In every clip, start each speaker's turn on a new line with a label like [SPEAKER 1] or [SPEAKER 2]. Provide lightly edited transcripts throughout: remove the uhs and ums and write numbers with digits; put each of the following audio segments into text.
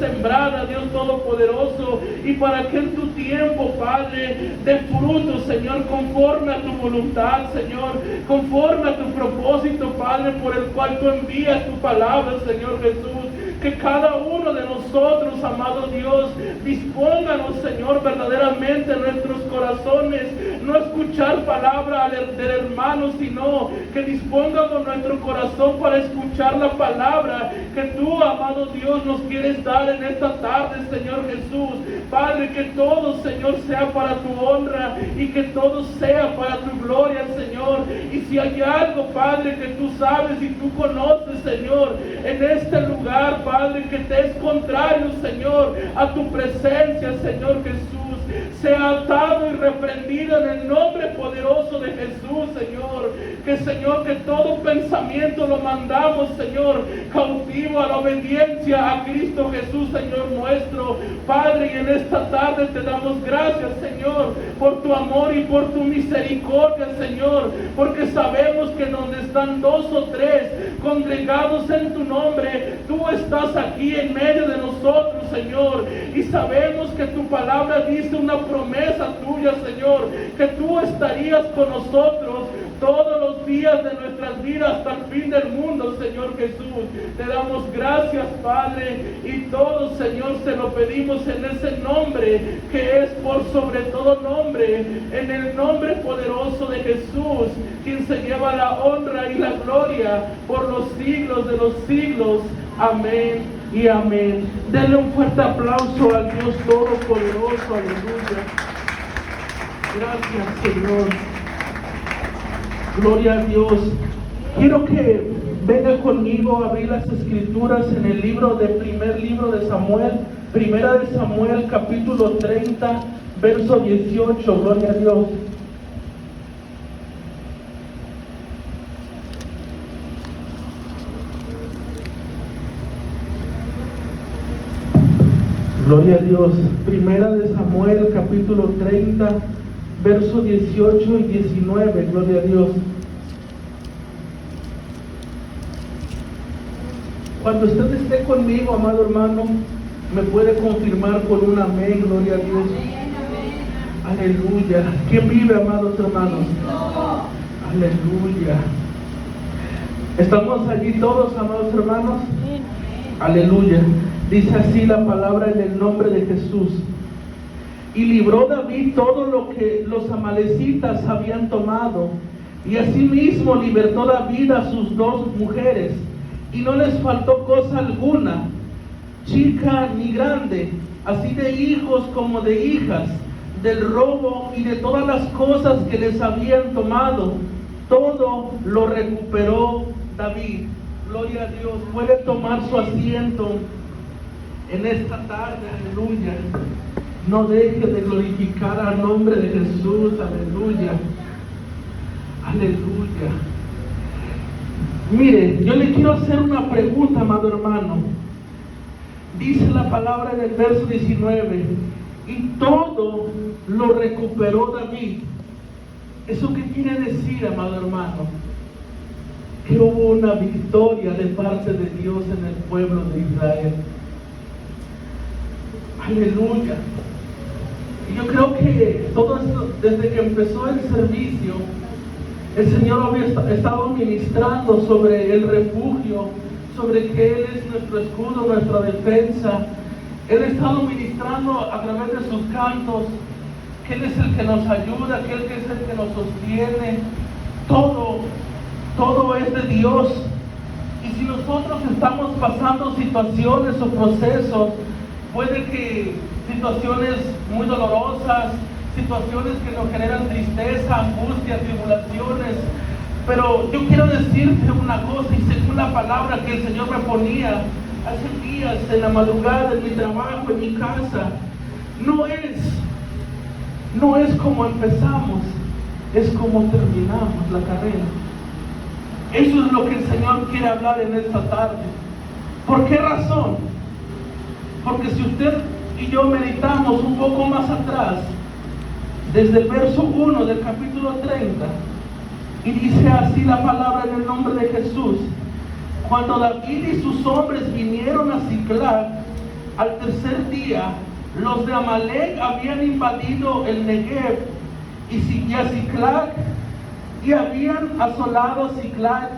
[SPEAKER 1] sembrada, Dios Todopoderoso, y para que en tu tiempo, Padre, dé fruto, Señor, conforme a tu voluntad, Señor, conforme a tu propósito, Padre, por el cual tú envías tu palabra, Señor Jesús. Que cada uno de nosotros, amado Dios, dispónganos, Señor, verdaderamente en nuestros corazones, no escuchar palabra del hermano, sino que dispongamos nuestro corazón para escuchar la palabra que tú, amado Dios, nos quieres dar en esta tarde, Señor Jesús. Padre, que todo, Señor, sea para tu honra y que todo sea para tu gloria, Señor. Y si hay algo, Padre, que tú sabes y tú conoces, Señor, en este lugar, Padre, que te es contrario, Señor, a tu presencia, Señor Jesús, sea atado y reprendido en el nombre poderoso de Jesús, Señor. Que, Señor, que todo pensamiento lo mandamos, Señor, cautivo a la obediencia a Cristo Jesús, Señor nuestro. Padre, y en esta tarde te damos gracias, Señor, por tu amor y por tu misericordia, Señor, porque sabemos que donde están 2 o 3 congregados en tu nombre, tú estás aquí en medio de nosotros, Señor, y sabemos que tu palabra dice una promesa tuya, Señor, que tú estarías con nosotros todos los días de nuestras vidas hasta el fin del mundo, Señor Jesús. Te damos gracias, Padre, y todo, Señor, se lo pedimos en ese nombre que es por sobre todo nombre, en el nombre poderoso de Jesús, quien se lleva la honra y la gloria por los siglos de los siglos. Amén y amén. Denle un fuerte aplauso al Dios Todopoderoso. Aleluya. Gracias, Señor. Gloria a Dios. Quiero que venga conmigo a abrir las escrituras en el primer libro de Samuel, primera de Samuel, capítulo 30, verso 18. Gloria a Dios. Gloria a Dios. Primera de Samuel, capítulo 30, verso 18 y 19. Gloria a Dios. Cuando usted esté conmigo, amado hermano, me puede confirmar con un amén. Gloria a Dios. Aleluya. ¿Quién vive, amados hermanos? Aleluya. ¿Estamos allí todos, amados hermanos? Aleluya. Dice así la palabra en el nombre de Jesús. Y libró David todo lo que los amalecitas habían tomado, y asimismo libertó David a sus 2 mujeres, y no les faltó cosa alguna, chica ni grande, así de hijos como de hijas, del robo y de todas las cosas que les habían tomado. Todo lo recuperó David. Gloria a Dios. Puede tomar su asiento en esta tarde. Aleluya. No deje de glorificar al nombre de Jesús. Aleluya. Aleluya. Mire, yo le quiero hacer una pregunta, amado hermano. Dice la palabra en el verso 19, y todo lo recuperó David. ¿Eso qué quiere decir, amado hermano? Que hubo una victoria de parte de Dios en el pueblo de Israel. Aleluya. Y yo creo que todo esto, desde que empezó el servicio, el Señor había estado ministrando sobre el refugio, sobre que Él es nuestro escudo, nuestra defensa. Él ha estado ministrando a través de sus cantos, que Él es el que nos ayuda, que Él es el que nos sostiene. Todo es de Dios. Y si nosotros estamos pasando situaciones o procesos, puede que situaciones muy dolorosas, situaciones que nos generan tristeza, angustia, tribulaciones, pero yo quiero decirte una cosa, y según la palabra que el Señor me ponía hace días en la madrugada, en mi trabajo, en mi casa, no es como empezamos, es como terminamos la carrera. Eso es lo que el Señor quiere hablar en esta tarde. ¿Por qué razón? Porque si usted y yo meditamos un poco más atrás, desde el verso 1 del capítulo 30, y dice así la palabra en el nombre de Jesús: cuando David y sus hombres vinieron a Siclag, al tercer día, los de Amalek habían invadido el Negev y a Siclag, y habían asolado Siclag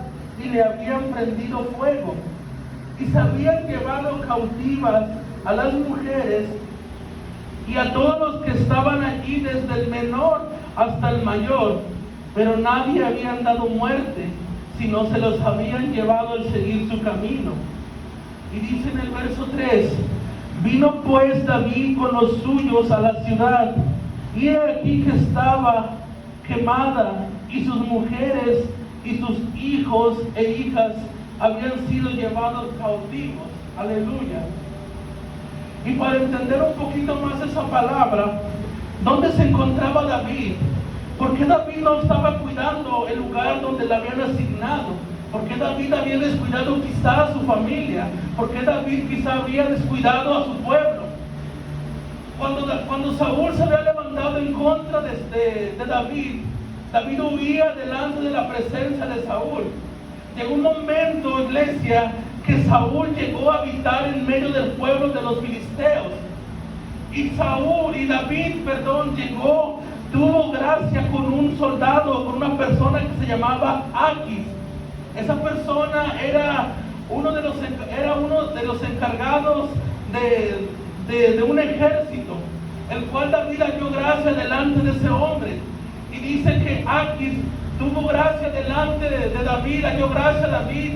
[SPEAKER 1] y le habían prendido fuego, y se habían llevado cautivas a las mujeres y a todos los que estaban allí, desde el menor hasta el mayor, pero nadie habían dado muerte, sino se los habían llevado al seguir su camino. Y dice en el verso 3: vino pues David con los suyos a la ciudad, y he aquí que estaba quemada, y sus mujeres y sus hijos e hijas habían sido llevados cautivos. Aleluya. Y para entender un poquito más esa palabra, ¿dónde se encontraba David? ¿Por qué David no estaba cuidando el lugar donde le habían asignado? ¿Por qué David había descuidado quizá a su familia? ¿Por qué David quizá había descuidado a su pueblo? Cuando Saúl se había levantado en contra de David, David huía delante de la presencia de Saúl. Llegó un momento, iglesia, que Saúl llegó a habitar en medio del pueblo de los filisteos. Y David tuvo gracia con un soldado, con una persona que se llamaba Aquis. Esa persona era uno de los encargados de un ejército, el cual David halló gracia delante de ese hombre. Y dice que Aquis tuvo gracia delante de David, halló gracia a David,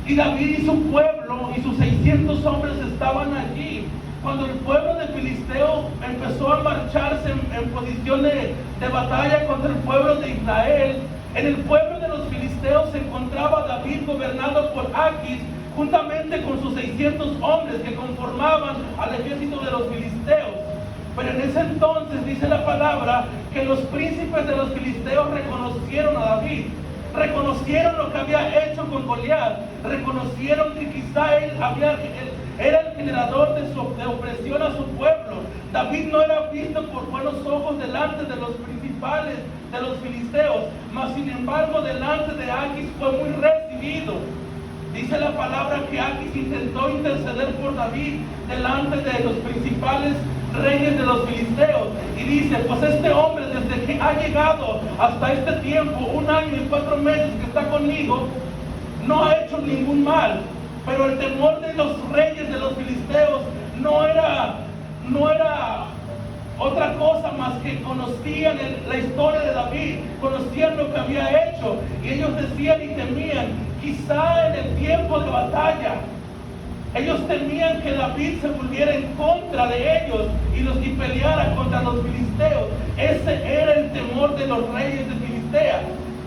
[SPEAKER 1] y David y su pueblo y sus 600 hombres estaban allí. Cuando el pueblo de Filisteo empezó a marcharse en posición de batalla contra el pueblo de Israel, en el pueblo de los filisteos se encontraba David gobernado por Aquis, juntamente con sus 600 hombres que conformaban al ejército de los filisteos. Pero en ese entonces dice la palabra que los príncipes de los filisteos reconocieron a David, reconocieron lo que había hecho con Goliat, reconocieron que quizá él era el generador de opresión a su pueblo. David no era visto por buenos ojos delante de los principales de los filisteos, mas sin embargo delante de Aquis fue muy recibido. Dice la palabra que Aquis intentó interceder por David delante de los principales reyes de los filisteos, y dice: pues este hombre, desde que ha llegado hasta este tiempo, 1 año y 4 meses que está conmigo, no ha hecho ningún mal. Pero el temor de los reyes de los filisteos no era otra cosa más que conocían la historia de David, conocían lo que había hecho, y ellos decían y temían, quizá en el tiempo de batalla, ellos temían que David se volviera en contra de ellos y peleara contra los filisteos. Ese era el temor de los reyes de Filistea.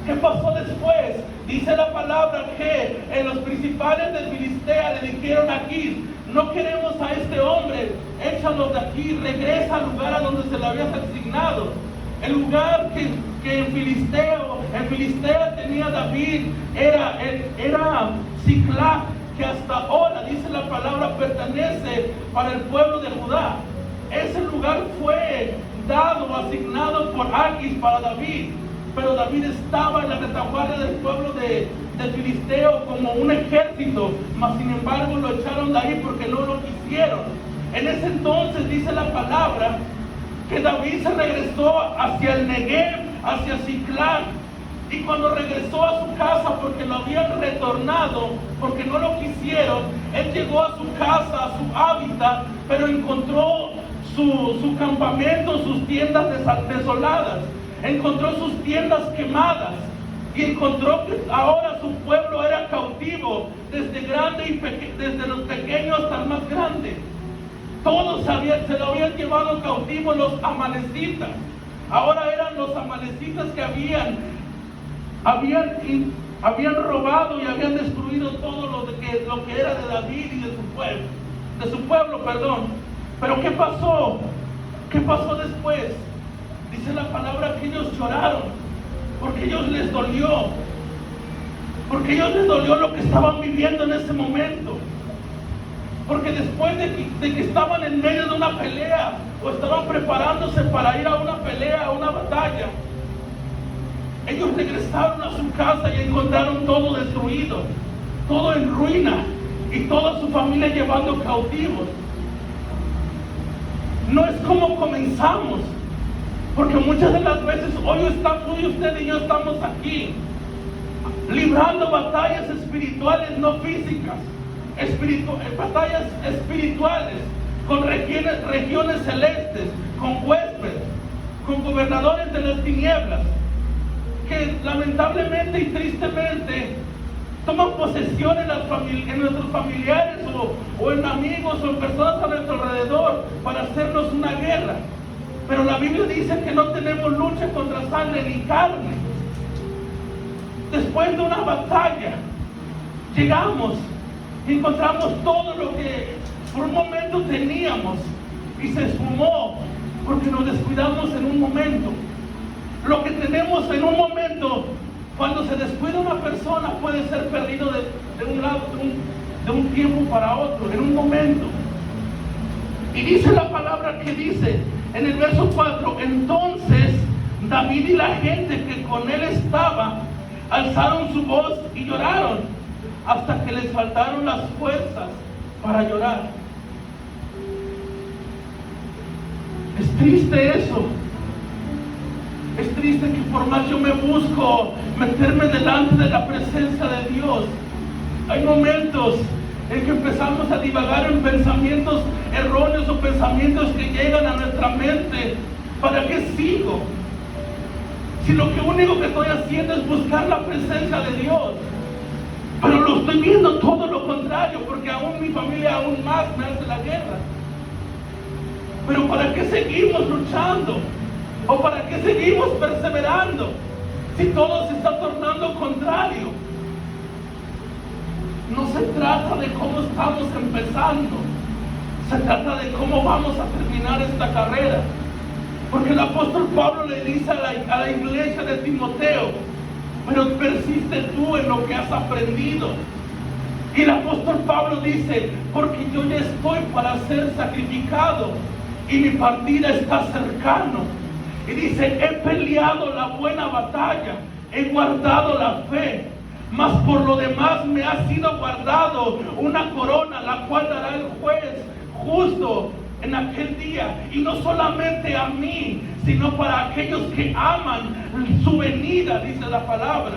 [SPEAKER 1] ¿Qué pasó después? Dice la palabra que los principales de Filistea le dijeron a Aquis: no queremos a este hombre, échalo de aquí, regresa al lugar a donde se le había asignado. El lugar que en Filistea tenía David era Siclag, que hasta ahora, dice la palabra, pertenece para el pueblo de Judá. Ese lugar fue asignado por Aquis para David, pero David estaba en la retaguardia del pueblo de Filisteo como un ejército, mas sin embargo lo echaron de ahí porque no lo quisieron. En ese entonces dice la palabra que David se regresó hacia el Negev, hacia Siclag, y cuando regresó a su casa, porque lo habían retornado, porque no lo quisieron, él llegó a su casa, a su hábitat, pero encontró su campamento, sus tiendas desoladas, encontró sus tiendas quemadas, y encontró que ahora su pueblo era cautivo, desde los pequeños hasta el más grande. Todos se lo habían llevado cautivo los amalecitas. Ahora eran los amalecitas que habían robado y habían destruido todo lo que era de David y de su pueblo, perdón. Pero ¿qué pasó? ¿Qué pasó después? Dice la palabra que ellos lloraron, porque ellos les dolió lo que estaban viviendo en ese momento. Porque después de que estaban en medio de una pelea, o estaban preparándose para ir a una pelea, a una batalla, ellos regresaron a su casa y encontraron todo destruido, todo en ruina, y toda su familia llevando cautivos. no es como comenzamos. Porque muchas de las veces hoy usted y yo estamos aquí, librando batallas espirituales, no físicas, batallas espirituales, con regiones celestes, con huéspedes, con gobernadores de las tinieblas, que lamentablemente y tristemente toman posesión en nuestros familiares o en amigos o en personas a nuestro alrededor para hacernos una guerra. Pero la Biblia dice que no tenemos lucha contra sangre ni carne. Después de una batalla, llegamos y encontramos todo lo que por un momento teníamos y se esfumó porque nos descuidamos en un momento. Lo que tenemos en un momento, cuando se descuida una persona, puede ser perdido de un lado, de un tiempo para otro, en un momento. Y dice la palabra que dice en el verso 4: entonces David y la gente que con él estaba alzaron su voz y lloraron hasta que les faltaron las fuerzas para llorar. Es triste eso. Es triste que por más yo me busco meterme delante de la presencia de Dios, hay momentos en que empezamos a divagar en pensamientos erróneos o pensamientos que llegan a nuestra mente. ¿Para qué sigo? Si lo único que estoy haciendo es buscar la presencia de Dios. Pero lo estoy viendo todo lo contrario, porque aún mi familia aún más me hace la guerra. Pero ¿para qué seguimos luchando? ¿O para qué seguimos perseverando si todo se está tornando contrario? No se trata de cómo estamos empezando, se trata de cómo vamos a terminar esta carrera. Porque el apóstol Pablo le dice a la iglesia de Timoteo: pero persiste tú en lo que has aprendido. Y el apóstol Pablo dice: porque yo ya estoy para ser sacrificado y mi partida está cercano. Y dice: he peleado la buena batalla, he guardado la fe, mas por lo demás me ha sido guardado una corona, la cual dará el juez justo en aquel día, y no solamente a mí, sino para aquellos que aman su venida, dice la palabra.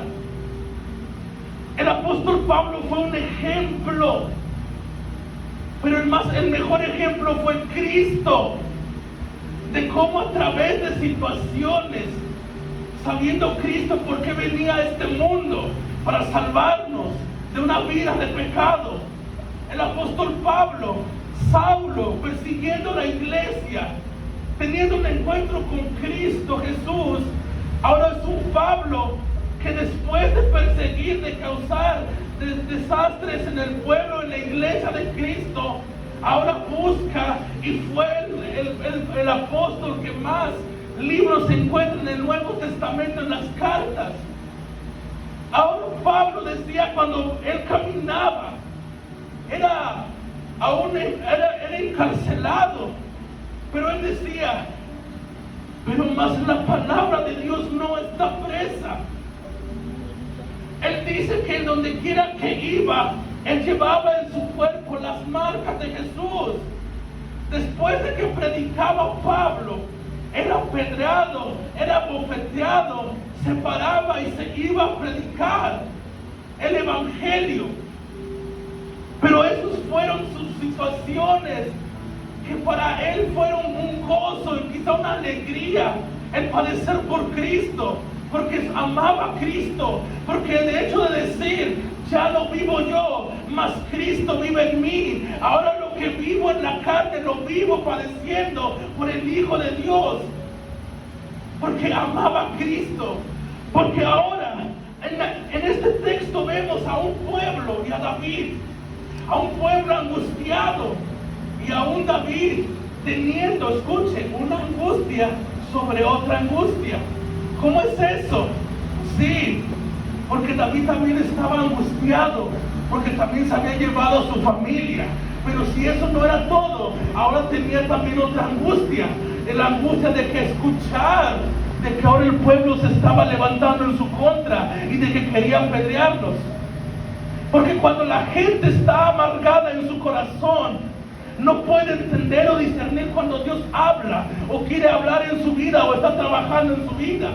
[SPEAKER 1] El apóstol Pablo fue un ejemplo, pero el mejor ejemplo fue Cristo, de cómo a través de situaciones, sabiendo Cristo por qué venía a este mundo, para salvarnos de una vida de pecado. El apóstol Pablo, Saulo, persiguiendo la iglesia, teniendo un encuentro con Cristo Jesús, ahora es un Pablo que después de perseguir, de causar desastres en el pueblo, en la iglesia de Cristo, ahora busca y fue el apóstol que más libros se encuentran en el Nuevo Testamento, en las cartas. Ahora Pablo decía, cuando él caminaba, era encarcelado, pero él decía: pero más la palabra de Dios no está presa. Él dice que donde quiera que iba, él llevaba en su cuerpo las marcas de Jesús. Después de que predicaba Pablo, era apedreado, era bofeteado, se paraba y se iba a predicar el evangelio. Pero esas fueron sus situaciones que para él fueron un gozo y quizá una alegría el padecer por Cristo, porque amaba a Cristo, porque el hecho de decir: ya no vivo yo, mas Cristo vive en mí. Ahora lo que vivo en la carne lo vivo padeciendo por el Hijo de Dios, porque amaba a Cristo. Porque ahora en este texto vemos a un pueblo y a David, a un pueblo angustiado y a un David teniendo, escuchen, una angustia sobre otra angustia. ¿Cómo es eso? Sí, porque David también estaba angustiado, porque también se había llevado a su familia. Pero si eso no era todo, ahora tenía también otra angustia, la angustia de que escuchar de que ahora el pueblo se estaba levantando en su contra y de que quería apedrearlos. Porque cuando la gente está amargada en su corazón, no puede entender o discernir cuando Dios habla está trabajando en su vida.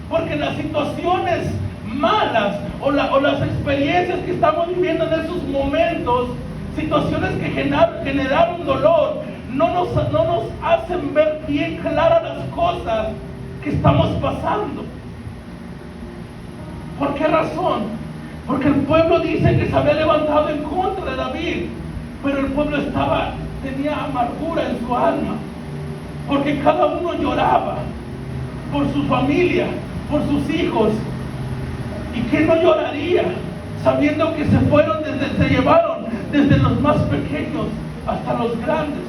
[SPEAKER 1] Porque las situaciones malas o las experiencias que estamos viviendo en esos momentos, situaciones que generaron dolor, no nos hacen ver bien claras las cosas que estamos pasando. ¿Por qué razón? Porque el pueblo dice que se había levantado en contra de David, pero el pueblo tenía amargura en su alma, porque cada uno lloraba por su familia, por sus hijos. ¿Y quién no lloraría sabiendo que se llevaron desde los más pequeños hasta los grandes?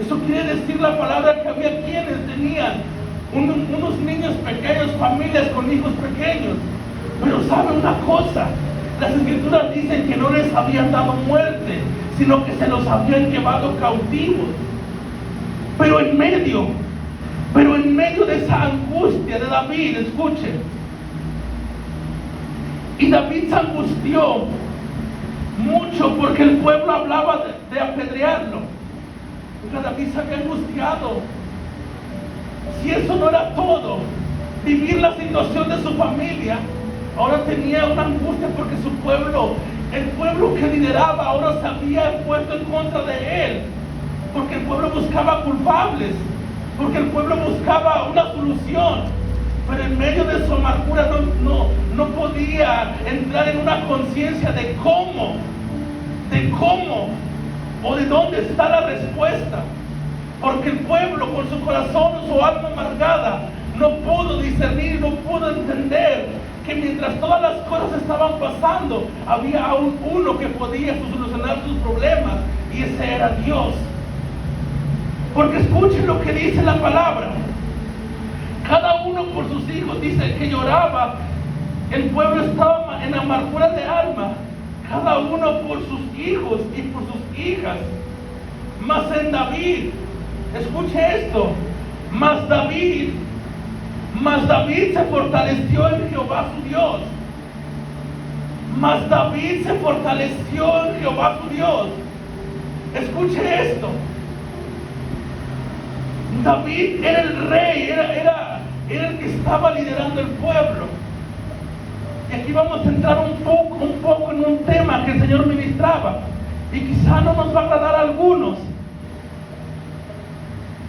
[SPEAKER 1] Eso quiere decir la palabra que había quienes tenían unos niños pequeños, familias con hijos pequeños. Pero ¿sabe una cosa? Las escrituras dicen que no les habían dado muerte, sino que se los habían llevado cautivos. Pero en medio de esa angustia de David, escuchen, y David se angustió mucho porque el pueblo hablaba de apedrearlo. Porque David se había angustiado. Si eso no era todo, vivir la situación de su familia, ahora tenía una angustia porque el pueblo que lideraba ahora se había puesto en contra de él. Porque el pueblo buscaba culpables, porque el pueblo buscaba una solución. Pero en medio de su amargura no podía entrar en una conciencia de cómo o de dónde está la respuesta. Porque el pueblo con su corazón o su alma amargada no pudo discernir, no pudo entender que mientras todas las cosas estaban pasando, había aún uno que podía solucionar sus problemas, y ese era Dios. Porque escuchen lo que dice la palabra. Cada uno por sus hijos, dice que lloraba. El pueblo estaba en amargura de alma, cada uno por sus hijos y por sus hijas. Mas en David, escuche esto, mas David se fortaleció en Jehová su Dios. Mas David se fortaleció en Jehová su Dios. Escuche esto. David era el rey, era el que estaba liderando el pueblo. Y aquí vamos a entrar un poco en un tema que el Señor ministraba, y quizá no nos va a agradar a algunos.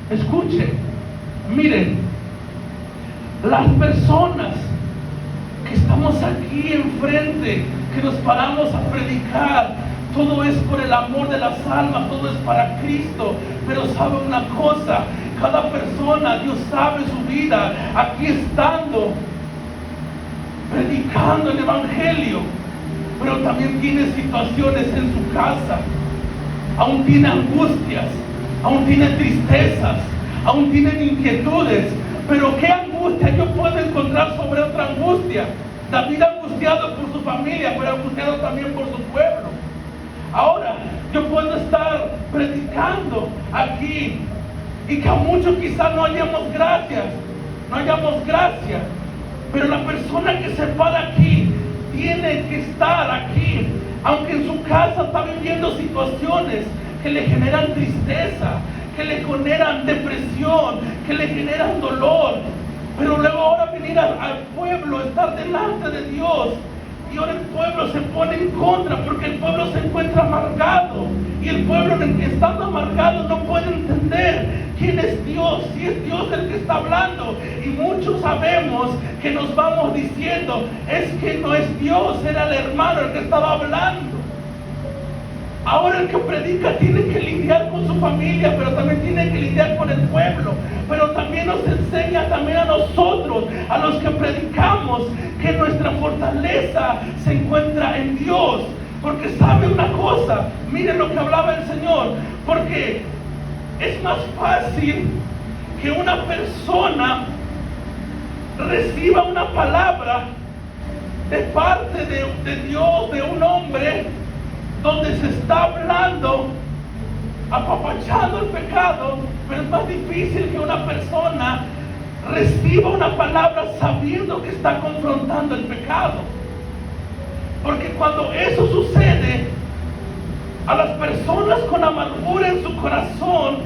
[SPEAKER 1] Escuchen, miren, las personas que estamos aquí enfrente, que nos paramos a predicar, todo es por el amor de las almas, todo es para Cristo. Pero sabe una cosa, cada persona, Dios sabe su vida, aquí estando, predicando el Evangelio, pero también tiene situaciones en su casa, aún tiene angustias, aún tiene tristezas, aún tienen inquietudes. Pero ¿qué angustia yo puedo encontrar sobre otra angustia? David angustiado por su familia, pero angustiado también por su pueblo. Ahora, yo puedo estar predicando aquí y que a muchos quizás no hayamos gracia, pero la persona que se para aquí tiene que estar aquí, aunque en su casa está viviendo situaciones que le generan tristeza, que le generan depresión, que le generan dolor. Pero luego ahora venir al pueblo, estar delante de Dios, y ahora el pueblo se pone en contra porque el pueblo se encuentra amargado, y el pueblo estando amargado no puede entender quién es Dios, si es Dios el que está hablando. Y muchos sabemos que nos vamos diciendo, es que no es Dios, era el hermano el que estaba hablando. Ahora el que predica tiene que lidiar con su familia, pero también tiene que lidiar con el pueblo. Pero también nos enseña también a nosotros, a los que predicamos, que nuestra fortaleza se encuentra en Dios. Porque sabe una cosa, miren lo que hablaba el Señor, porque es más fácil que una persona reciba una palabra de parte de Dios, de un hombre, donde se está hablando, apapachando el pecado, pero es más difícil que una persona reciba una palabra sabiendo que está confrontando el pecado. Porque cuando eso sucede, a las personas con amargura en su corazón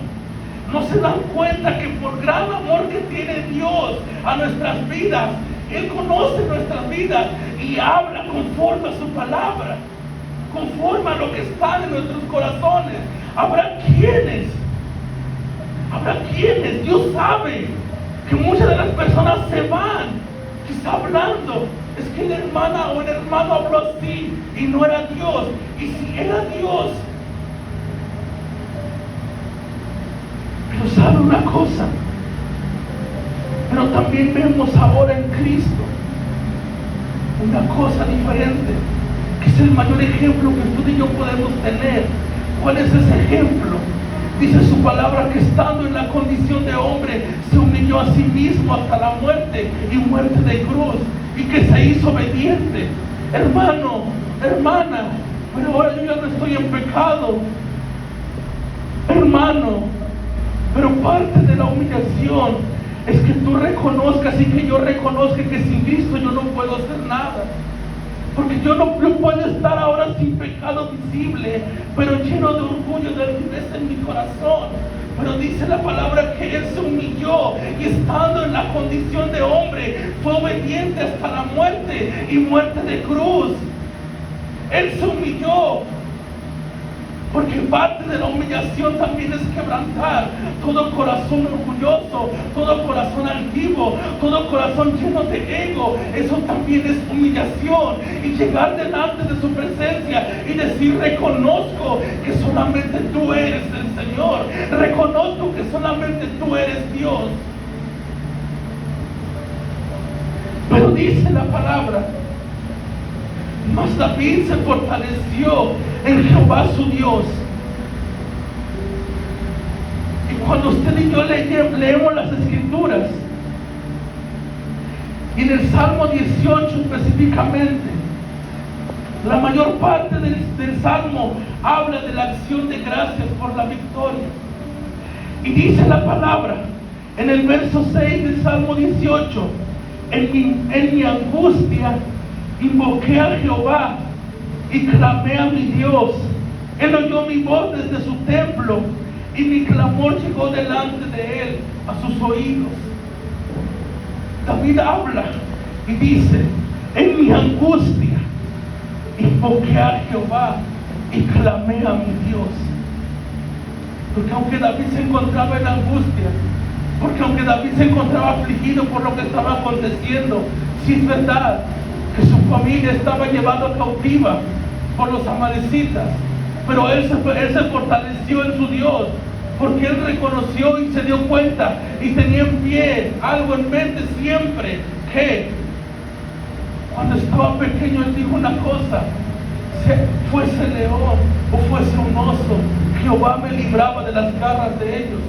[SPEAKER 1] no se dan cuenta que por gran amor que tiene Dios a nuestras vidas, Él conoce nuestras vidas y habla conforme a su palabra, conforme a lo que está en nuestros corazones. Habrá quienes, Dios sabe que muchas de las personas se van, que está hablando, es que la hermana o el hermano habló así y no era Dios. Y si era Dios, pero sabe una cosa, pero también vemos ahora en Cristo una cosa diferente, que es el mayor ejemplo que tú y yo podemos tener. ¿Cuál es ese ejemplo? Dice su palabra que estando en la condición de hombre se humilló a sí mismo hasta la muerte y muerte de cruz, y que se hizo obediente. Hermano, hermana, pero ahora yo ya no estoy en pecado. Hermano, pero parte de la humillación es que tú reconozcas y que yo reconozca que sin Cristo yo no puedo hacer nada. Porque yo no puedo estar ahora sin pecado visible, pero lleno de orgullo, de altivez en mi corazón. Pero dice la palabra que Él se humilló y estando en la condición de hombre, fue obediente hasta la muerte y muerte de cruz. Él se humilló. Porque parte de la humillación también es quebrantar todo corazón orgulloso, todo corazón altivo, todo corazón lleno de ego. Eso también es humillación. Y llegar delante de su presencia y decir: reconozco que solamente tú eres el Señor, reconozco que solamente tú eres Dios. Pero dice la palabra: mas David se fortaleció en Jehová su Dios. Y cuando usted y yo leemos las Escrituras, y en el Salmo 18 específicamente, la mayor parte del Salmo habla de la acción de gracias por la victoria. Y dice la palabra en el verso 6 del Salmo 18: en mi angustia invoqué a Jehová y clamé a mi Dios. Él oyó mi voz desde su templo y mi clamor llegó delante de Él a sus oídos. David habla y dice: en mi angustia invoqué a Jehová y clamé a mi Dios. Porque aunque David se encontraba en angustia, porque aunque David se encontraba afligido por lo que estaba aconteciendo, sí es verdad que su familia estaba llevada cautiva por los amalecitas, pero él se fortaleció en su Dios, porque él reconoció y se dio cuenta y tenía en pie algo en mente siempre, que cuando estaba pequeño él dijo una cosa: fuese león o fuese un oso, Jehová me libraba de las garras de ellos.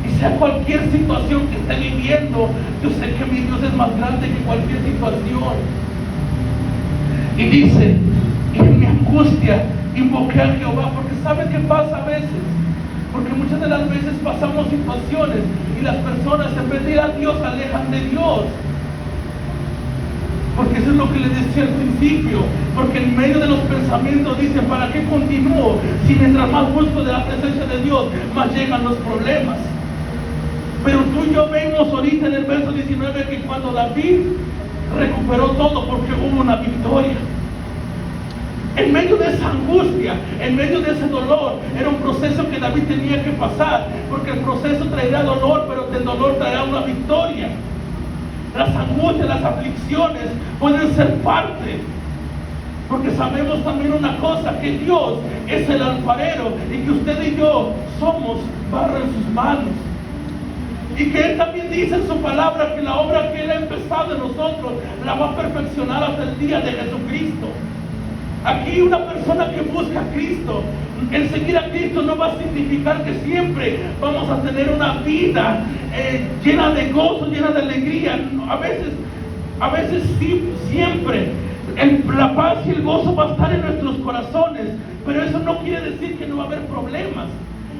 [SPEAKER 1] Y sea cualquier situación que esté viviendo, yo sé que mi Dios es más grande que cualquier situación. Y dice: y en mi angustia invoqué a Jehová. Porque ¿sabe qué pasa a veces? Porque muchas de las veces pasamos situaciones y las personas, en vez de ir a Dios, se alejan de Dios. Porque eso es lo que le decía al principio. Porque en medio de los pensamientos dice: ¿para qué continúo? Si mientras más busco de la presencia de Dios, más llegan los problemas. Pero tú y yo vemos ahorita en el verso 19 que cuando David recuperó todo, porque hubo una victoria. En medio de esa angustia, en medio de ese dolor, era un proceso que David tenía que pasar, porque el proceso traerá dolor, pero el dolor traerá una victoria. Las angustias, las aflicciones pueden ser parte, porque sabemos también una cosa: que Dios es el alfarero y que usted y yo somos barro en sus manos. Y que Él también dice en su palabra que la obra que Él ha empezado en nosotros la va a perfeccionar hasta el día de Jesucristo. Aquí una persona que busca a Cristo, el seguir a Cristo no va a significar que siempre vamos a tener una vida llena de gozo, llena de alegría. A veces sí, siempre la paz y el gozo va a estar en nuestros corazones, pero eso no quiere decir que no va a haber problemas.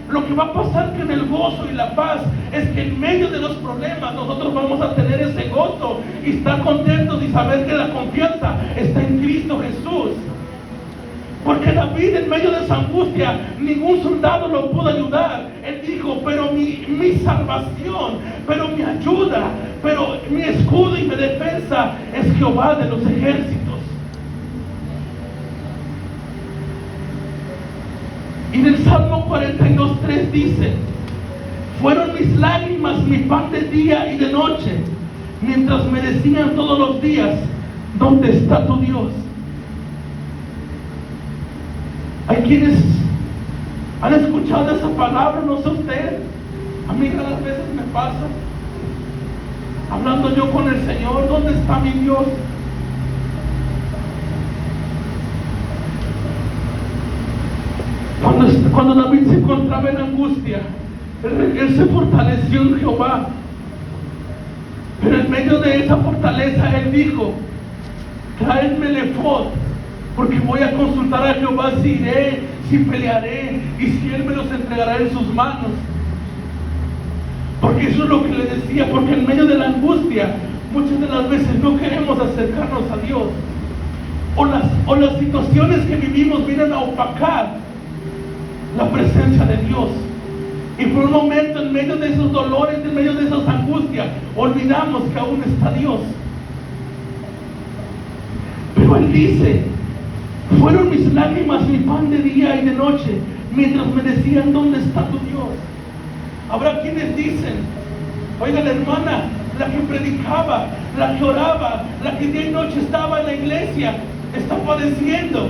[SPEAKER 1] Lo que va a pasar que en el gozo y la paz es que en medio de los problemas nosotros vamos a tener ese gozo y estar contentos y saber que la confianza está en Cristo Jesús. Porque David, en medio de esa angustia, ningún soldado lo pudo ayudar. Él dijo: pero mi mi salvación, pero mi ayuda, pero mi escudo y mi defensa es Jehová de los ejércitos. Y en el Salmo 42:3 dice: fueron mis lágrimas mi pan de día y de noche, mientras me decían todos los días, ¿dónde está tu Dios? Hay quienes han escuchado esa palabra, no sé usted, a mí cada veces me pasa, hablando yo con el Señor, ¿dónde está mi Dios? Cuando David se encontraba en angustia, él se fortaleció en Jehová, pero en medio de esa fortaleza él dijo: traedme el efod, porque voy a consultar a Jehová si iré, si pelearé, y si él me los entregará en sus manos. Porque eso es lo que le decía, porque en medio de la angustia muchas de las veces no queremos acercarnos a Dios, o las situaciones que vivimos vienen a opacar la presencia de Dios, y por un momento en medio de esos dolores, en medio de esas angustias, olvidamos que aún está Dios. Pero él dice: fueron mis lágrimas mi pan de día y de noche, mientras me decían, ¿dónde está tu Dios? Habrá quienes dicen: oiga, la hermana, la que predicaba, la que oraba, la que día y noche estaba en la iglesia, está padeciendo.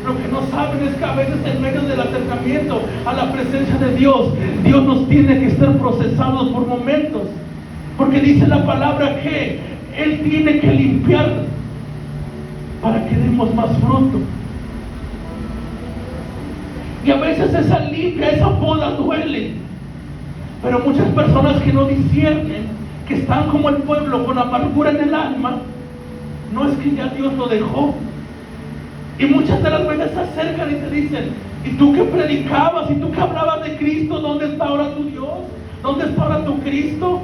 [SPEAKER 1] Lo que no saben es que a veces en medio del acercamiento a la presencia de Dios, Dios nos tiene que ser procesados por momentos, porque dice la palabra que Él tiene que limpiar para que demos más fruto. Y a veces esa limpia, esa poda duele, pero muchas personas que no disciernen, que están como el pueblo con amargura en el alma, no es que ya Dios lo dejó. Y muchas de las veces se acercan y te dicen: ¿y tú que predicabas? ¿Y tú que hablabas de Cristo? ¿Dónde está ahora tu Dios? ¿Dónde está ahora tu Cristo?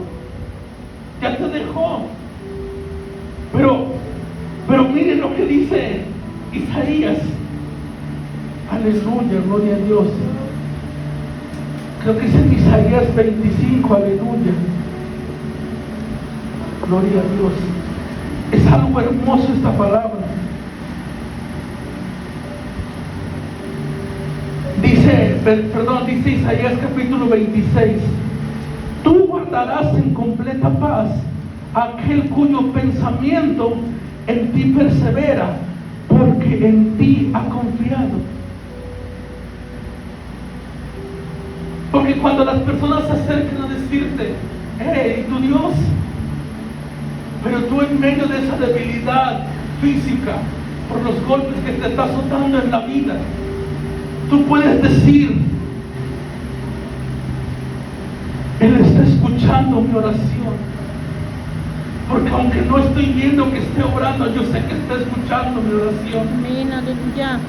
[SPEAKER 1] Ya te dejó. Pero miren lo que dice Isaías. Aleluya, gloria a Dios. Creo que es en Isaías 25, aleluya. Gloria a Dios. Es algo hermoso esta palabra. Dice Isaías capítulo 26: tú guardarás en completa paz aquel cuyo pensamiento en ti persevera, porque en ti ha confiado. Porque cuando las personas se acercan a decirte: hey, tu Dios, pero tú en medio de esa debilidad física, por los golpes que te está azotando en la vida, tú puedes decir: Él está escuchando mi oración, porque aunque no estoy viendo que esté obrando, yo sé que está escuchando mi oración.
[SPEAKER 2] Amén, aleluya.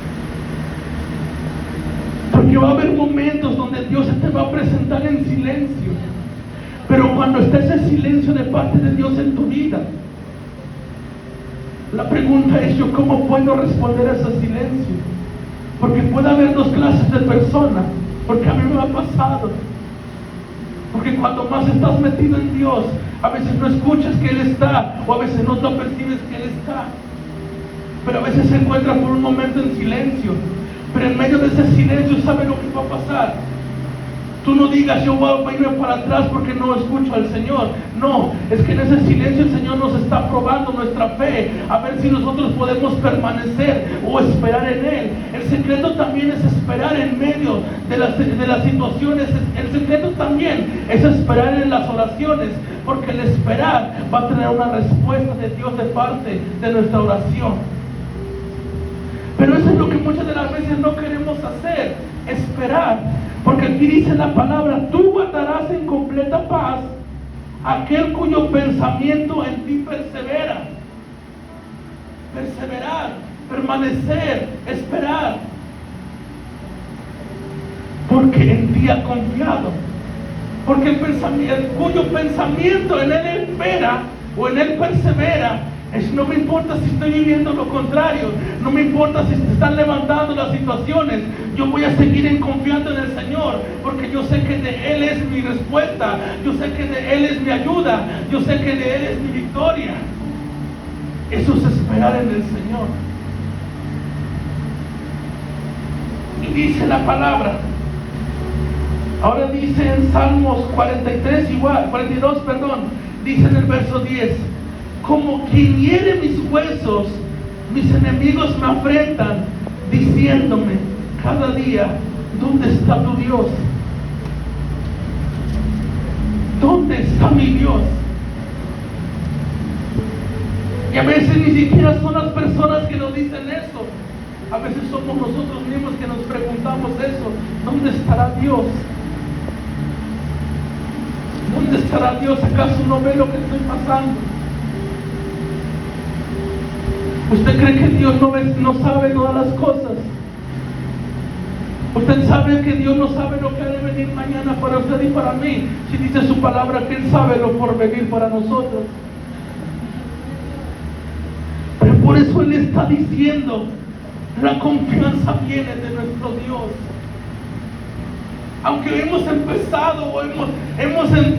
[SPEAKER 1] Porque va a haber momentos donde Dios se te va a presentar en silencio, pero cuando esté ese silencio de parte de Dios en tu vida, la pregunta es: ¿yo cómo puedo responder a ese silencio? Porque puede haber dos clases de personas, porque a mí me ha pasado. Porque cuando más estás metido en Dios, a veces no escuchas que Él está, o a veces no te percibes que Él está, pero a veces se encuentra por un momento en silencio. Pero en medio de ese silencio, ¿sabe lo que va a pasar? Tú no digas: yo voy a irme para atrás porque no escucho al Señor. No, es que en ese silencio el Señor nos está probando nuestra fe, a ver si nosotros podemos permanecer o esperar en Él. El secreto también es esperar en medio de las situaciones. El secreto también es esperar en las oraciones, porque el esperar va a tener una respuesta de Dios de parte de nuestra oración. Pero eso es lo que muchas de las veces no queremos hacer: esperar. Porque aquí dice la palabra: tú guardarás en completa paz aquel cuyo pensamiento en ti persevera. Perseverar, permanecer, esperar, porque en ti ha confiado. Porque el cuyo pensamiento en Él espera o en Él persevera No me importa si estoy viviendo lo contrario, no me importa si se están levantando las situaciones, yo voy a seguir confiando en el Señor, porque yo sé que de Él es mi respuesta, yo sé que de Él es mi ayuda, yo sé que de Él es mi victoria. Eso es esperar en el Señor. Y dice la palabra, ahora dice en Salmos 42, dice en el verso 10, como quien hiere mis huesos, mis enemigos me afrentan, diciéndome cada día, ¿dónde está tu Dios? ¿Dónde está mi Dios? Y a veces ni siquiera son las personas que nos dicen eso. A veces somos nosotros mismos que nos preguntamos eso. ¿Dónde estará Dios? ¿Dónde estará Dios? ¿Acaso no ve lo que estoy pasando? ¿Usted cree que Dios no sabe todas las cosas? ¿Usted sabe que Dios no sabe lo que ha de venir mañana para usted y para mí? Si dice su palabra que Él sabe lo por venir para nosotros. Pero por eso Él está diciendo, la confianza viene de nuestro Dios. Aunque hemos empezado,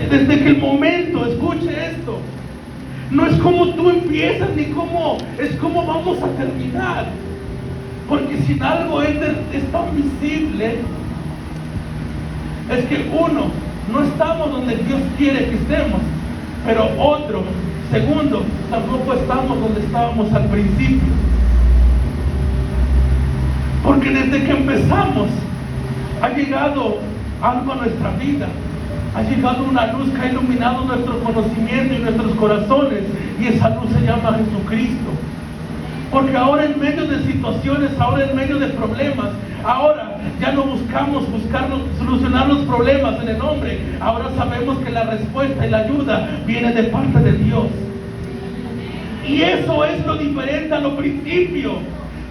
[SPEAKER 1] desde que el momento, escuche esto, no es como tú empiezas, ni cómo, es como vamos a terminar. Porque si algo es tan visible, es que uno, no estamos donde Dios quiere que estemos, pero otro, segundo, tampoco estamos donde estábamos al principio. Porque desde que empezamos, ha llegado algo a nuestra vida. Ha llegado una luz que ha iluminado nuestro conocimiento y nuestros corazones, y esa luz se llama Jesucristo. Porque ahora en medio de situaciones, ahora en medio de problemas, ahora ya no buscamos solucionar los problemas en el hombre. Ahora sabemos que la respuesta y la ayuda viene de parte de Dios. Y eso es lo diferente a lo principio.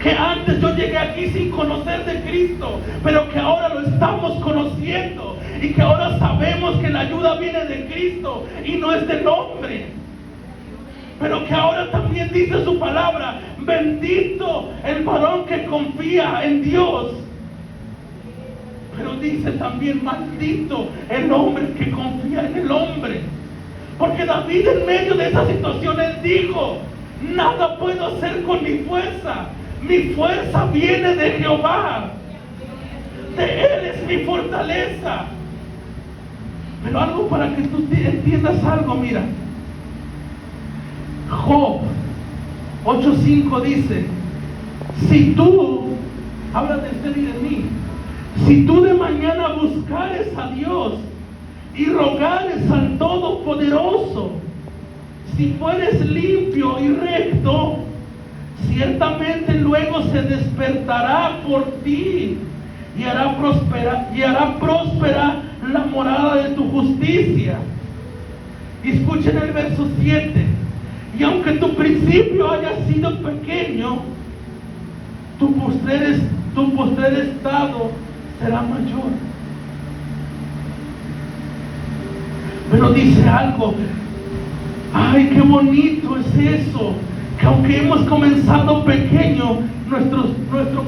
[SPEAKER 1] Que antes yo llegué aquí sin conocer de Cristo, pero que ahora lo estamos conociendo, y que ahora sabemos que la ayuda viene de Cristo y no es del hombre. Pero que ahora también dice su palabra, bendito el varón que confía en Dios. Pero dice también, maldito el hombre que confía en el hombre. Porque David, en medio de esa situación, él dijo, nada puedo hacer con mi fuerza. Mi fuerza viene de Jehová. De Él es mi fortaleza. Pero algo para que tú entiendas algo, mira. Job 8:5 dice, si tú, habla de usted y de mí, si tú de mañana buscares a Dios y rogares al Todopoderoso, si fueres limpio y recto, ciertamente luego se despertará por ti y hará próspera la morada de tu justicia. Y escuchen el verso 7. Y aunque tu principio haya sido pequeño, tu postrer estado será mayor. Pero dice algo, ay, qué bonito es eso, que aunque hemos comenzado pequeño, nuestro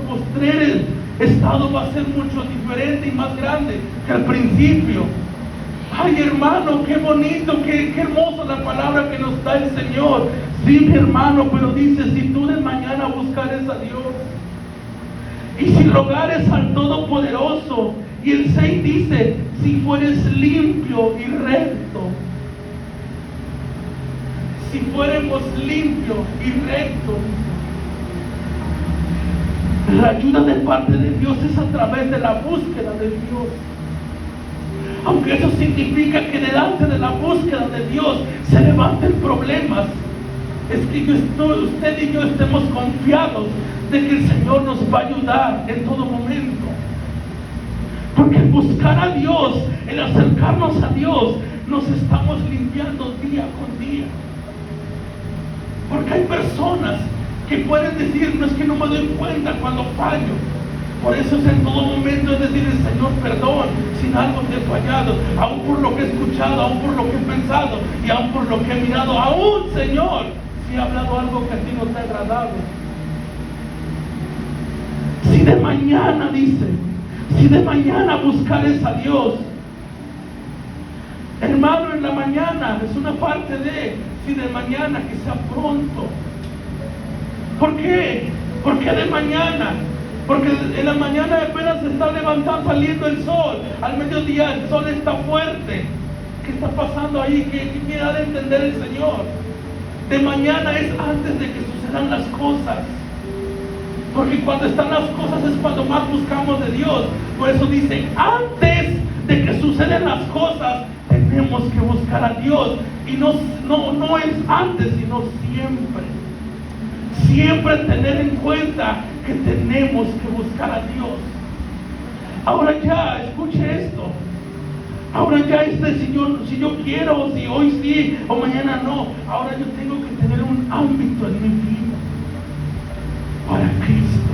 [SPEAKER 1] postrer estado va a ser mucho diferente y más grande que al principio. Ay, hermano, qué bonito, qué hermosa la palabra que nos da el Señor. Sí, mi hermano, pero dice, si tú de mañana buscares a Dios y si rogares al Todopoderoso, y el 6 dice, si fueres limpio y recto. Si fuéramos limpios y rectos. La ayuda de parte de Dios es a través de la búsqueda de Dios. Aunque eso significa que delante de la búsqueda de Dios se levanten problemas, es que usted y yo estemos confiados de que el Señor nos va a ayudar en todo momento. Porque el buscar a Dios, el acercarnos a Dios, nos estamos limpiando día con día. Porque hay personas que pueden decir, no, es que no me doy cuenta cuando fallo. Por eso es en todo momento es decir, Señor, perdón, si algo te he fallado, aún por lo que he escuchado, aún por lo que he pensado y aún por lo que he mirado, aún, Señor, he hablado algo que a ti no te ha agradado. Si de mañana, dice, si de mañana buscares a Dios, hermano, en la mañana es una parte de, si de mañana, que sea pronto. ¿Por qué? ¿Por qué de mañana? Porque en la mañana apenas se está levantando, saliendo el sol. Al mediodía el sol está fuerte. ¿Qué está pasando ahí? ¿Qué quiere dar a entender el Señor? De mañana es antes de que sucedan las cosas. Porque cuando están las cosas es cuando más buscamos de Dios. Por eso dice, antes de que suceden las cosas, tenemos que buscar a Dios. Y no es antes, sino siempre. Siempre tener en cuenta que tenemos que buscar a Dios. Ahora ya, escuche esto. Ahora ya si yo quiero, si hoy sí o mañana no, ahora yo tengo que tener un ámbito en mi vida para Cristo.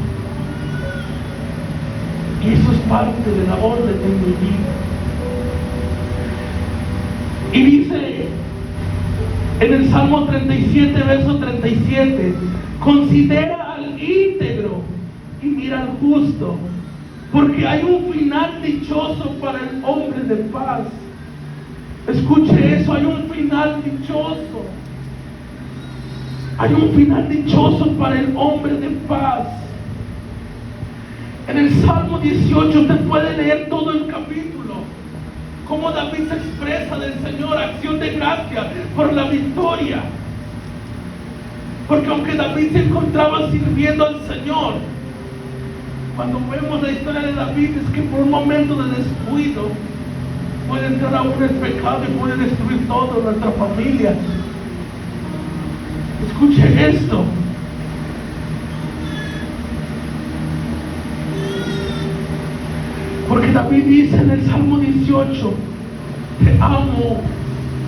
[SPEAKER 1] Y eso es parte de la orden en mi vida. Y dice en el Salmo 37, verso 37, considera al íntegro y mira al justo, porque hay un final dichoso para el hombre de paz. Escuche eso, hay un final dichoso. Hay un final dichoso para el hombre de paz. En el Salmo 18 usted puede leer todo el capítulo, cómo David se expresa del Señor, acción de gracia por la victoria. Porque aunque David se encontraba sirviendo al Señor, cuando vemos la historia de David, es que por un momento de descuido puede entrar a un pecado y puede destruir toda nuestra familia. Escuche esto. Porque David dice en el Salmo 18, te amo,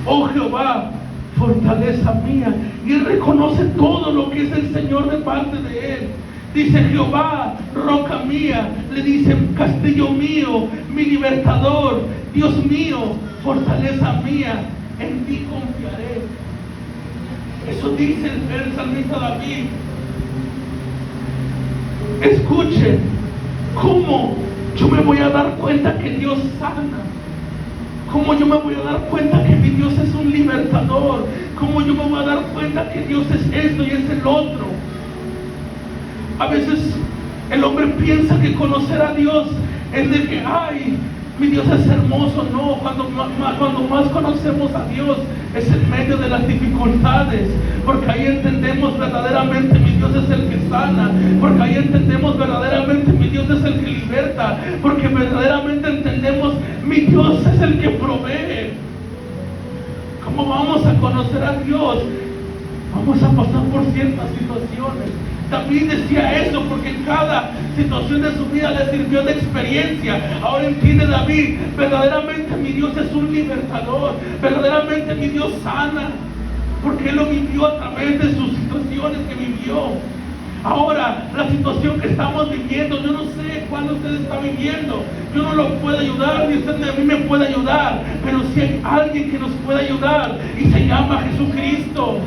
[SPEAKER 1] oh Jehová, fortaleza mía. Y él reconoce todo lo que es el Señor de parte de él. Dice Jehová, roca mía. Le dice castillo mío, mi libertador, Dios mío, fortaleza mía, en ti confiaré. Eso dice el salmista David. Escuche, ¿cómo yo me voy a dar cuenta que Dios sana? ¿Cómo yo me voy a dar cuenta que mi Dios es un libertador? ¿Cómo yo me voy a dar cuenta que Dios es esto y es el otro? A veces el hombre piensa que conocer a Dios es de que, ay, mi Dios es hermoso. No, cuando más conocemos a Dios es en medio de las dificultades, porque ahí entendemos verdaderamente mi Dios es el que sana, porque ahí entendemos verdaderamente mi Dios es el que liberta, porque verdaderamente entendemos mi Dios es el que provee. ¿Cómo vamos a conocer a Dios? Vamos a pasar por ciertas situaciones. David decía eso porque en cada situación de su vida le sirvió de experiencia. Ahora entiende David, verdaderamente mi Dios es un libertador, verdaderamente mi Dios sana, porque él lo vivió a través de sus situaciones que vivió. Ahora, la situación que estamos viviendo, yo no sé cuál usted está viviendo, yo no lo puedo ayudar, ni usted a mí me puede ayudar, pero si hay alguien que nos puede ayudar y se llama Jesucristo.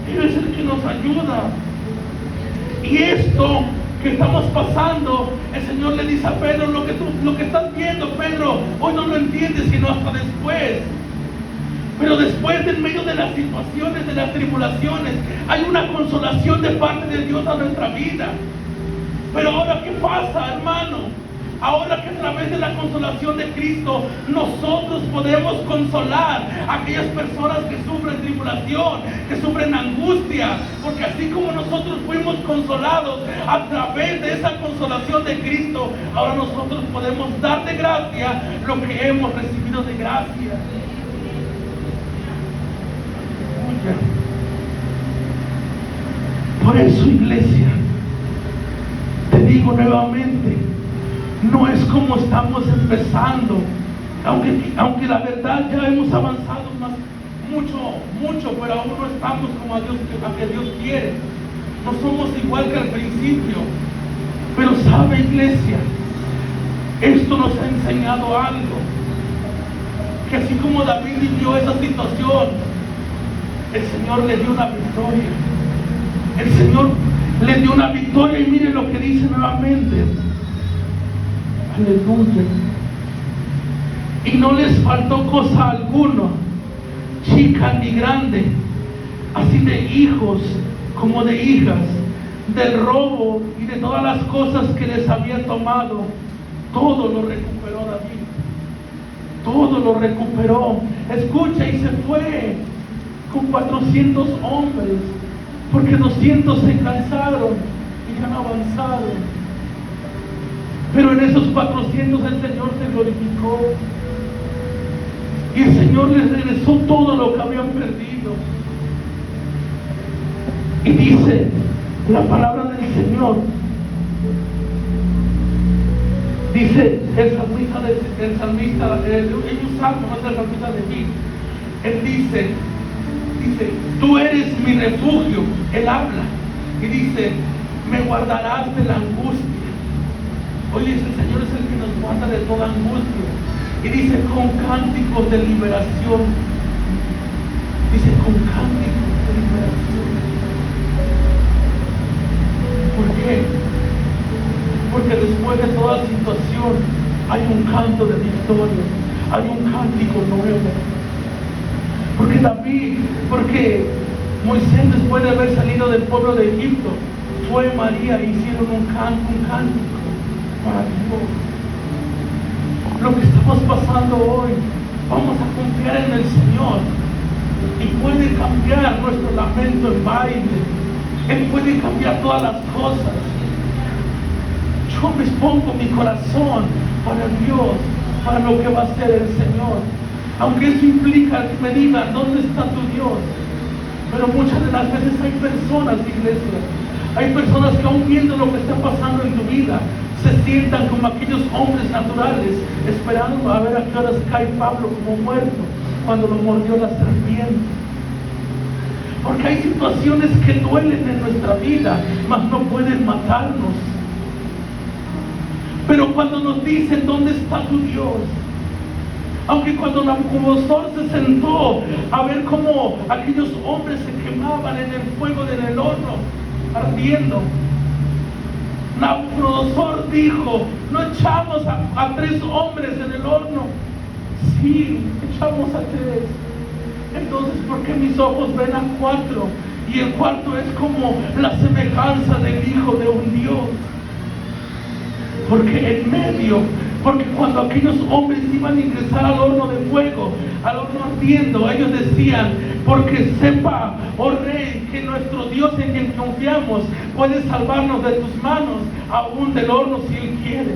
[SPEAKER 1] Él es el que nos ayuda. Y esto que estamos pasando, el Señor le dice a Pedro, lo que estás viendo, Pedro, hoy no lo entiendes sino hasta después. Pero después, en medio de las situaciones, de las tribulaciones, hay una consolación de parte de Dios a nuestra vida. Pero ahora, ¿qué pasa, hermano? Ahora que a través de la consolación de Cristo nosotros podemos consolar a aquellas personas que sufren tribulación, que sufren angustia, porque así como nosotros fuimos consolados a través de esa consolación de Cristo, ahora nosotros podemos dar de gracia lo que hemos recibido de gracia. Por eso, iglesia, te digo nuevamente, no es como estamos empezando, aunque la verdad ya hemos avanzado mucho, pero aún no estamos como a que Dios quiere. No somos igual que al principio. Pero sabe, iglesia, esto nos ha enseñado algo, que así como David vivió esa situación, el Señor le dio una victoria. El Señor le dio una victoria y mire lo que dice nuevamente. Aleluya. Y no les faltó cosa alguna, chica ni grande, así de hijos como de hijas, del robo y de todas las cosas que les había tomado. Todo lo recuperó David. Todo lo recuperó. Escucha, y se fue con 400 hombres, porque 200 se cansaron y han avanzado. Pero en esos 400 el Señor se glorificó. Y el Señor les regresó todo lo que habían perdido. Y dice la palabra del Señor. Dice el salmista, hay un salmo, no es el salmista de mí. Él dice, tú eres mi refugio. Él habla y dice, me guardarás de la angustia. Oye, el Señor es el que nos guarda de toda angustia. Y dice, con cánticos de liberación. Dice, con cánticos de liberación. ¿Por qué? Porque después de toda situación hay un canto de victoria, hay un cántico nuevo. Porque Moisés, después de haber salido del pueblo de Egipto, fue María e hicieron un cántico para Dios. Lo que estamos pasando hoy, vamos a confiar en el Señor y puede cambiar nuestro lamento en baile. Él puede cambiar todas las cosas. Yo me pongo mi corazón para Dios, para lo que va a hacer el Señor. Aunque eso implica que me digan, ¿dónde está tu Dios? Pero muchas de las veces hay personas, iglesia, hay personas que aún viendo lo que está pasando en tu vida, se sientan como aquellos hombres naturales, esperando a ver a qué horas cae Pablo como muerto, cuando lo mordió la serpiente. Porque hay situaciones que duelen en nuestra vida, mas no pueden matarnos. Pero cuando nos dicen, ¿dónde está tu Dios? Aunque cuando Nabucodonosor se sentó a ver cómo aquellos hombres se quemaban en el fuego del horno, ardiendo, Nabucodonosor dijo, ¿no echamos a 3 hombres en el horno? Sí, echamos a 3. Entonces, ¿por qué mis ojos ven a 4? Y el cuarto es como la semejanza del Hijo de un Dios. Porque cuando aquellos hombres iban a ingresar al horno de fuego, al horno ardiendo, ellos decían, porque sepa, oh Rey, que nuestro Dios en quien confiamos puede salvarnos de tus manos, aún del horno si Él quiere.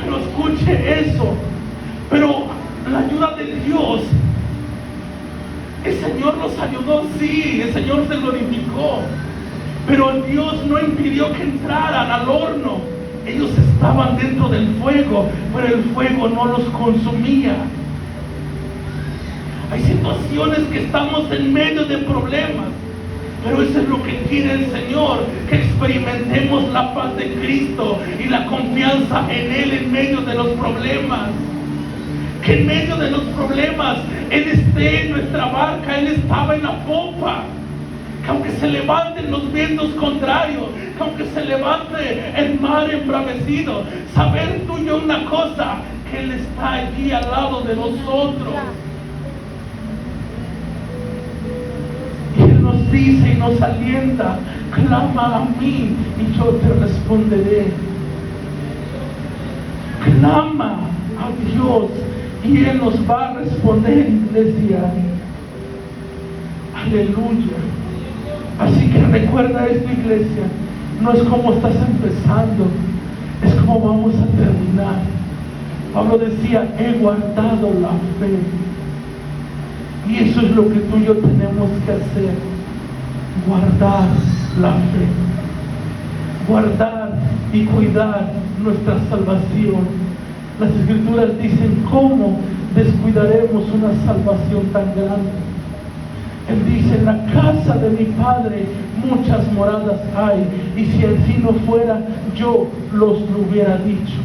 [SPEAKER 1] Pero escuche eso, pero la ayuda de Dios, el Señor nos ayudó, sí, el Señor se glorificó, pero Dios no impidió que entraran al horno. Ellos estaban dentro del fuego, pero el fuego no los consumía. Hay situaciones que estamos en medio de problemas, pero eso es lo que quiere el Señor, que experimentemos la paz de Cristo y la confianza en Él en medio de los problemas. Que en medio de los problemas Él esté en nuestra barca. Él estaba en la popa. Que aunque se levanten los vientos contrarios, que aunque se levante el mar embravecido, saber tú y yo una cosa, que Él está allí al lado de nosotros. Y Él nos dice y nos alienta, clama a mí y yo te responderé. Clama a Dios y Él nos va a responder, iglesia. Aleluya. Así que recuerda esto, iglesia, no es como estás empezando, es como vamos a terminar. Pablo decía, he guardado la fe. Y eso es lo que tú y yo tenemos que hacer, guardar la fe, guardar y cuidar nuestra salvación. Las Escrituras dicen, ¿cómo descuidaremos una salvación tan grande? Él dice, en la casa de mi Padre muchas moradas hay, y si así no fuera, yo lo hubiera dicho.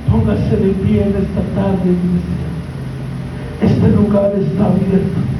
[SPEAKER 1] Póngase de pie en esta tarde, iglesia. Este lugar está abierto.